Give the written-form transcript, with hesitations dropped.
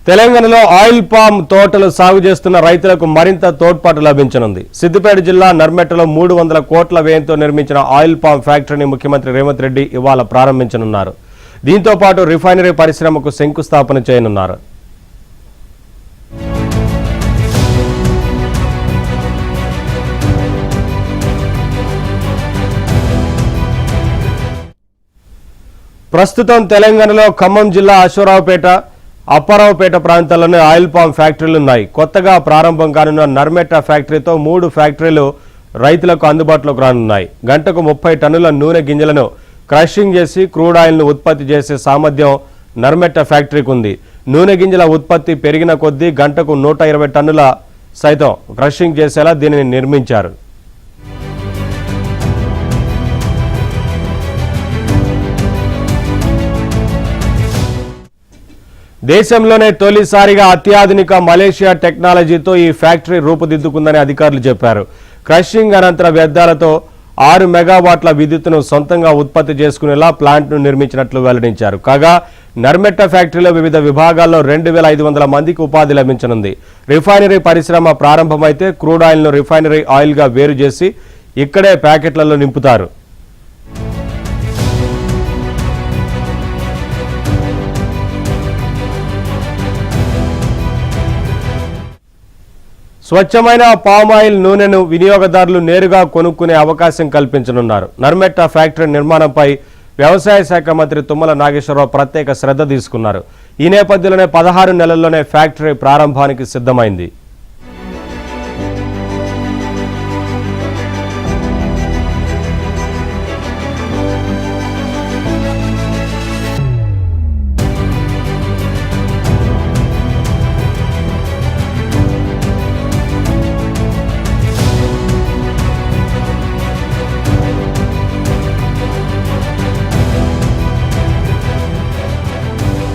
తెలంగాణలో oil palm తోటలు సాగు చేస్తున్న రైతులకు మరింత తోడ్పాటు లభించనుంది. సిద్దిపేట జిల్లా నర్మెట్టలో 300 కోట్ల వ్యయంతో నిర్మించిన ఆయిల్ పామ్ ఫ్యాక్టరీని ముఖ్యమంత్రి రేవంత్ రెడ్డి ఇవాళ ప్రారంభించనున్నారు. దీంతో పాటు రిఫైనరీ పరిశ్రమకు శంకుస్థాపన చేయనున్నారు. ప్రస్తుతం తెలంగాణలో ఖమ్మం జిల్లా అశ్వరావుపేట, అప్పారావుపేట ప్రాంతాల్లోనే ఆయిల్ పామ్ ఫ్యాక్టరీలు ఉన్నాయి. కొత్తగా ప్రారంభం కానున్న నర్మెట్ట ఫ్యాక్టరీతో 3 ఫ్యాక్టరీలు రైతులకు అందుబాటులోకి రానున్నాయి. గంటకు 30 టన్నుల నూనె గింజలను క్రషింగ్ చేసి క్రూడ్ ఆయిల్ను ఉత్పత్తి చేసే సామర్థ్యం నర్మెట్ట ఫ్యాక్టరీకి ఉంది. నూనె గింజల ఉత్పత్తి పెరిగిన కొద్దీ గంటకు 120 టన్నుల సైతం క్రషింగ్ చేసేలా దీనిని నిర్మించారు. దేశంలోనే తొలిసారిగా అత్యాధునిక మలేషియా టెక్నాలజీతో ఈ ఫ్యాక్టరీ రూపుదిద్దుకుందని అధికారులు చెప్పారు. క్రషింగ్ అనంతర వ్యర్థాలతో 6 మెగావాట్ల విద్యుత్తును సొంతంగా ఉత్పత్తి చేసుకునేలా ప్లాంట్ను నిర్మించినట్లు వెల్లడించారు. కాగా నర్మెట్ట ఫ్యాక్టరీలో వివిధ విభాగాల్లో 2500 మందికి ఉపాధి లభించనుంది. రిఫైనరీ పరిశ్రమ ప్రారంభమైతే క్రూడ్ ఆయిల్ను రిఫైనరీ ఆయిల్గా వేరు చేసి ఇక్కడే ప్యాకెట్లలో నింపుతారు. స్వచ్ఛమైన పామాయిల్ నూనెను వినియోగదారులు నేరుగా కొనుక్కునే అవకాశం కల్పించనున్నారు. నర్మెట్ట ఫ్యాక్టరీ నిర్మాణంపై వ్యవసాయ శాఖ మంత్రి తుమ్మల నాగేశ్వరరావు ప్రత్యేక శ్రద్ధ తీసుకున్నారు. ఈ నేపథ్యంలోనే 16 నెలల్లోనే ఫ్యాక్టరీ ప్రారంభానికి సిద్ధమైంది.